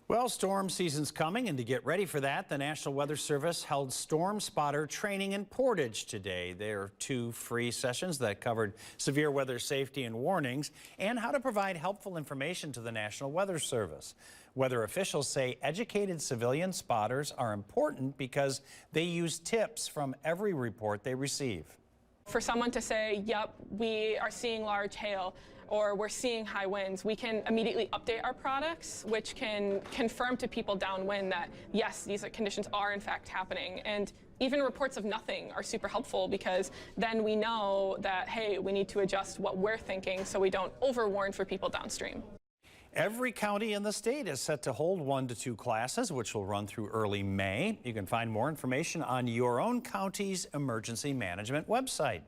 Well, storm season's coming, and to get ready for that, the National Weather Service held storm spotter training in Portage today. There are 2 free sessions that covered severe weather safety and warnings and how to provide helpful information to the National Weather Service. Weather officials say educated civilian spotters are important because they use tips from every report they receive. For someone to say, yep, we are seeing large hail, or we're seeing high winds, we can immediately update our products, which can confirm to people downwind that, yes, these conditions are in fact happening. And even reports of nothing are super helpful because then we know that, hey, we need to adjust what we're thinking so we don't overwarn for people downstream. Every county in the state is set to hold 1 to 2 classes, which will run through early May. You can find more information on your own county's emergency management website.